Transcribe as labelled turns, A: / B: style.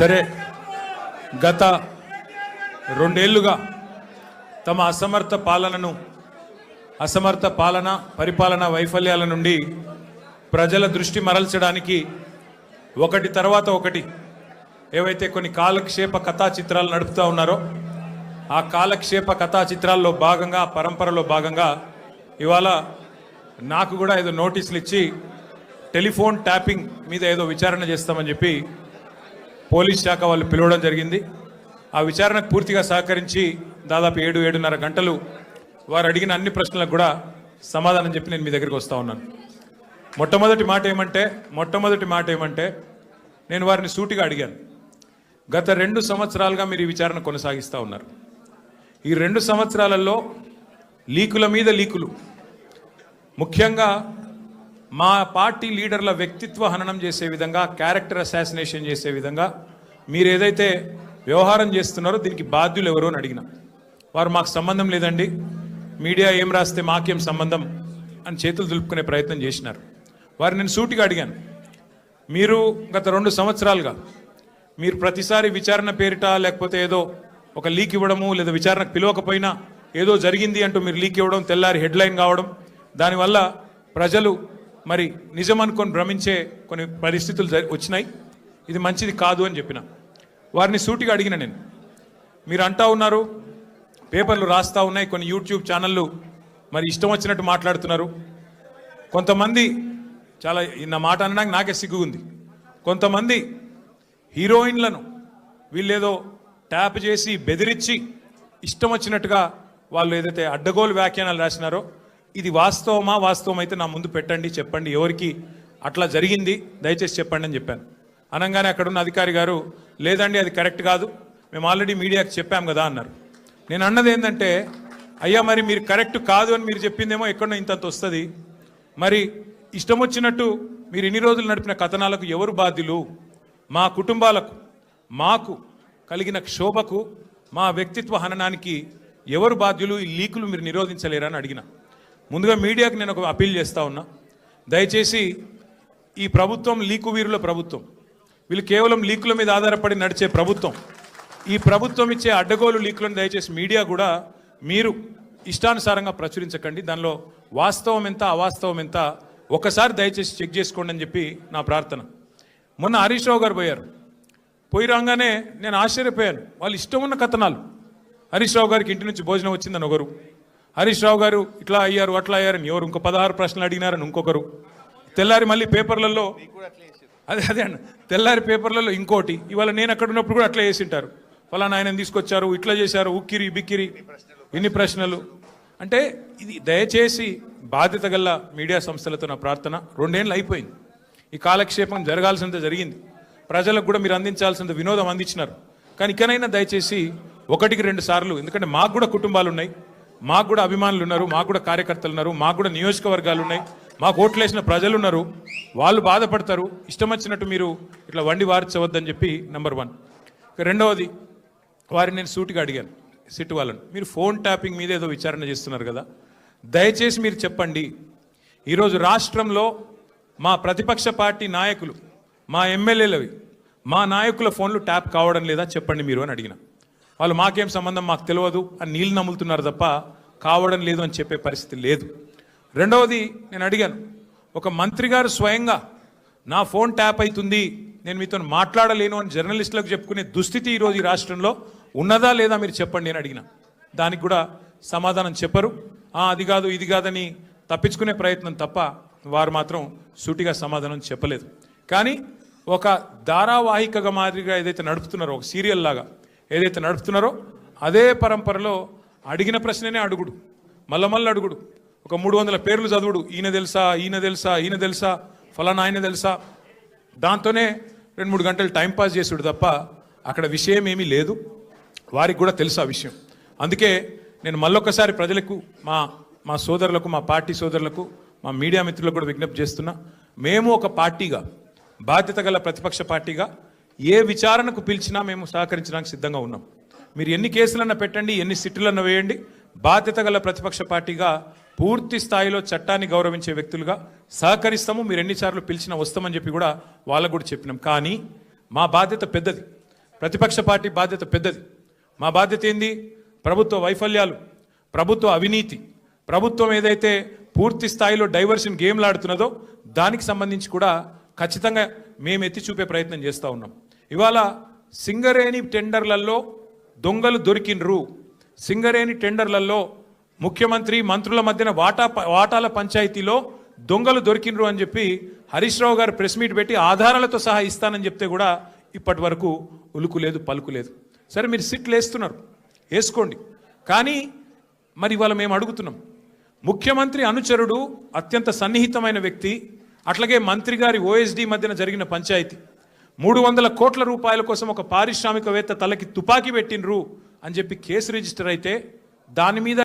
A: సరే గత రెండేళ్లుగా తమ అసమర్థ పరిపాలన వైఫల్యాల నుండి ప్రజల దృష్టి మరల్చడానికి ఒకటి తర్వాత ఒకటి ఏవైతే కొన్ని కాలక్షేప కథా చిత్రాలు నడుపుతూ ఉన్నారో ఆ కాలక్షేప కథా చిత్రాల్లో భాగంగా పరంపరలో భాగంగా ఇవాళ నాకు కూడా ఏదో నోటీసులు ఇచ్చి టెలిఫోన్ ట్యాపింగ్ మీద ఏదో విచారణ చేస్తామని చెప్పి పోలీస్ శాఖ వాళ్ళు పిలవడం జరిగింది. ఆ విచారణకు పూర్తిగా సహకరించి దాదాపు 7-7:30 గంటలు వారు అడిగిన అన్ని ప్రశ్నలకు కూడా సమాధానం చెప్పి నేను మీ దగ్గరికి వస్తూ ఉన్నాను. మొట్టమొదటి మాట ఏమంటే నేను వారిని సూటిగా అడిగాను. గత 2 సంవత్సరాలుగా మీరు ఈ విచారణ కొనసాగిస్తూ ఉన్నారు. ఈ 2 సంవత్సరాలలో లీకుల మీద లీకులు, ముఖ్యంగా మా పార్టీ లీడర్ల వ్యక్తిత్వ హననం చేసే విధంగా, క్యారెక్టర్ అసాసినేషన్ చేసే విధంగా మీరు ఏదైతే వ్యవహారం చేస్తున్నారో దీనికి బాధ్యులు ఎవరో అని అడిగిన వారు మాకు సంబంధం లేదండి, మీడియా ఏం రాస్తే మాకేం సంబంధం అని చేతులు దులుపుకునే ప్రయత్నం చేసినారు. వారు నేను సూటిగా అడిగాను, మీరు గత 2 సంవత్సరాలుగా మీరు ప్రతిసారి విచారణ పేరిట లేకపోతే ఏదో ఒక లీక్ ఇవ్వడము, లేదా విచారణకు పిలవకపోయినా ఏదో జరిగింది అంటూ మీరు లీక్ ఇవ్వడం, తెల్లారి హెడ్లైన్ కావడం, దానివల్ల ప్రజలు మరి నిజం అనుకొని భ్రమించే కొన్ని పరిస్థితులు వచ్చినాయి. ఇది మంచిది కాదు అని చెప్పిన వారిని సూటిగా అడిగిన నేను. మీరు అంటా ఉన్నారు, పేపర్లు రాస్తూ ఉన్నాయి, కొన్ని యూట్యూబ్ ఛానళ్ళు మరి ఇష్టం వచ్చినట్టు మాట్లాడుతున్నారు. కొంతమంది చాలా నా మాట అనడానికి నాకే సిగ్గుంది. కొంతమంది హీరోయిన్లను వీళ్ళేదో ట్యాప్ చేసి బెదిరించి ఇష్టం వచ్చినట్టుగా వాళ్ళు ఏదైతే అడ్డగోలు వ్యాఖ్యానాలు రాసినారో ఇది వాస్తవం అయితే నా ముందు పెట్టండి, చెప్పండి ఎవరికి అట్లా జరిగింది దయచేసి చెప్పండి అని చెప్పాను. అనగానే అక్కడున్న అధికారి గారు లేదండి అది కరెక్ట్ కాదు, మేము ఆల్రెడీ మీడియాకి చెప్పాం కదా అన్నారు. నేను అన్నది ఏంటంటే, అయ్యా మరి మీరు కరెక్ట్ కాదు అని మీరు చెప్పిందేమో ఎక్కడో ఇంతంత వస్తుంది, మరి ఇష్టం వచ్చినట్టు మీరు ఇన్ని రోజులు నడిపిన కథనాలకు ఎవరు బాధ్యులు? మా కుటుంబాలకు, మాకు కలిగిన క్షోభకు, మా వ్యక్తిత్వ హననానికి ఎవరు బాధ్యులు? ఈ లీకులు మీరు నిరోధించలేరా అని అడిగిన. ముందుగా మీడియాకు నేను ఒక అప్పీల్ చేస్తూ ఉన్నా, దయచేసి ఈ ప్రభుత్వం లీకు వీరుల ప్రభుత్వం, వీళ్ళు కేవలం లీకుల మీద ఆధారపడి నడిచే ప్రభుత్వం. ఈ ప్రభుత్వం ఇచ్చే అడ్డగోలు లీకులను దయచేసి మీడియా కూడా మీరు ఇష్టానుసారంగా ప్రచురించకండి, దానిలో వాస్తవం ఎంత అవాస్తవం ఎంత ఒకసారి దయచేసి చెక్ చేసుకోండి అని చెప్పి నా ప్రార్థన. మొన్న హరీష్ రావు గారు పోయి రాగానే నేను ఆశ్చర్యపోయాను. వాళ్ళు ఇష్టం ఉన్న కథనాలు, హరీష్ రావు గారికి ఇంటి నుంచి భోజనం వచ్చిందని ఒకరు, హరీష్ రావు గారు ఇట్లా అయ్యారు అట్లా అయ్యారని ఎవరు, ఇంకో 16 ప్రశ్నలు అడిగినారని ఇంకొకరు, తెల్లారి మళ్ళీ పేపర్లలో అదే అండి తెల్లారి పేపర్లలో ఇంకోటి, ఇవాళ నేను అక్కడ ఉన్నప్పుడు కూడా అట్లా చేసింటారు, ఫలానా ఆయన తీసుకొచ్చారు, ఇట్లా చేశారు, ఉక్కిరి బిక్కిరి ఇన్ని ప్రశ్నలు. అంటే ఇది దయచేసి బాధ్యత గల మీడియా సంస్థలతో నా ప్రార్థన. 2 ఏళ్ళు అయిపోయింది, ఈ కాలక్షేపం జరగాల్సినంత జరిగింది, ప్రజలకు కూడా మీరు అందించాల్సినంత వినోదం అందించినారు. కానీ ఇకనైనా దయచేసి 1-2 సార్లు, ఎందుకంటే మాకు కూడా కుటుంబాలు ఉన్నాయి, మాకు కూడా అభిమానులు ఉన్నారు, మాకు కూడా కార్యకర్తలు ఉన్నారు, మాకు కూడా నియోజకవర్గాలు ఉన్నాయి, మాకు ఓట్లేసిన ప్రజలు ఉన్నారు, వాళ్ళు బాధపడతారు. ఇష్టం వచ్చినట్టు మీరు ఇట్లా వండి వార్చవద్దని చెప్పి నెంబర్ 1. రెండవది, వారిని నేను సూటిగా అడిగాను, సిట్ వాళ్ళని, మీరు ఫోన్ ట్యాపింగ్ మీద ఏదో విచారణ చేస్తున్నారు కదా, దయచేసి మీరు చెప్పండి, ఈరోజు రాష్ట్రంలో మా ప్రతిపక్ష పార్టీ నాయకులు, మా ఎమ్మెల్యేలవి, మా నాయకుల ఫోన్లు ట్యాప్ కావడం లేదా చెప్పండి మీరు అని అడిగిన. వాళ్ళు మాకేం సంబంధం, మాకు తెలియదు అని నీళ్ళు నమ్ములుతున్నారు తప్ప కావడం లేదు అని చెప్పే పరిస్థితి లేదు. రెండవది నేను అడిగాను, ఒక మంత్రి గారు స్వయంగా నా ఫోన్ ట్యాప్ అవుతుంది, నేను మీతో మాట్లాడలేను అని జర్నలిస్టులకు చెప్పుకునే దుస్థితి ఈరోజు ఈ రాష్ట్రంలో ఉన్నదా లేదా మీరు చెప్పండి అని అడిగిన. దానికి కూడా సమాధానం చెప్పరు, అది కాదు ఇది కాదని తప్పించుకునే ప్రయత్నం తప్ప వారు మాత్రం సూటిగా సమాధానం చెప్పలేదు. కానీ ఒక ధారావాహికగా మాదిరిగా ఏదైతే నడుపుతున్నారో, ఒక సీరియల్ లాగా ఏదైతే నడుపుతున్నారో అదే పరంపరలో అడిగిన ప్రశ్ననే అడుగుడు, మళ్ళీ అడుగుడు, ఒక 300 పేర్లు చదువుడు, ఈయన తెలుసా ఫలానా ఆయన తెలుసా, దాంతోనే 2-3 గంటలు టైంపాస్ చేసుడు తప్ప అక్కడ విషయం ఏమీ లేదు. వారికి కూడా తెలుసు ఆ విషయం. అందుకే నేను మళ్ళొక్కసారి ప్రజలకు, మా సోదరులకు, మా పార్టీ సోదరులకు, మా మీడియా మిత్రులకు కూడా విజ్ఞప్తి చేస్తున్నా, మేము ఒక పార్టీగా, బాధ్యత గల ప్రతిపక్ష పార్టీగా ఏ విచారణకు పిలిచినా మేము సహకరించడానికి సిద్ధంగా ఉన్నాం. మీరు ఎన్ని కేసులన్నా పెట్టండి, ఎన్ని సిట్టులన్నా వేయండి, బాధ్యత గల ప్రతిపక్ష పార్టీగా పూర్తి స్థాయిలో చట్టాన్ని గౌరవించే వ్యక్తులుగా సహకరిస్తాము. మీరు ఎన్నిసార్లు పిలిచినా వస్తామని చెప్పి కూడా వాళ్ళకు కూడా చెప్పినాం. కానీ మా బాధ్యత పెద్దది. ప్రతిపక్ష పార్టీ బాధ్యత పెద్దది. మా బాధ్యత ఏంది? ప్రభుత్వ వైఫల్యాలు, ప్రభుత్వ అవినీతి, ప్రభుత్వం ఏదైతే పూర్తి స్థాయిలో డైవర్షన్ గేమ్లు ఆడుతున్నదో దానికి సంబంధించి కూడా ఖచ్చితంగా మేము ఎత్తి చూపే ప్రయత్నం చేస్తూ ఉన్నాం. ఇవాళ సింగరేణి టెండర్లలో దొంగలు దొరికినరు, సింగరేణి టెండర్లలో ముఖ్యమంత్రి మంత్రుల మధ్యన వాటాల పంచాయతీలో దొంగలు దొరికినరు అని చెప్పి హరీష్ రావు గారు ప్రెస్ మీట్ పెట్టి ఆధారాలతో సహా ఇస్తానని చెప్తే కూడా ఇప్పటి వరకు ఉలుకు లేదు పలుకు లేదు. సరే, మీరు సిట్లు వేస్తున్నారు, వేసుకోండి. కానీ మరి ఇవాళ మేము అడుగుతున్నాం, ముఖ్యమంత్రి అనుచరుడు, అత్యంత సన్నిహితమైన వ్యక్తి, అట్లాగే మంత్రి గారి ఓఎస్డీ మధ్యన జరిగిన పంచాయతీ 300 కోట్ల రూపాయల కోసం ఒక పారిశ్రామికవేత్త తలకి తుపాకీ పెట్టినరు అని చెప్పి కేసు రిజిస్టర్ అయితే దాని మీద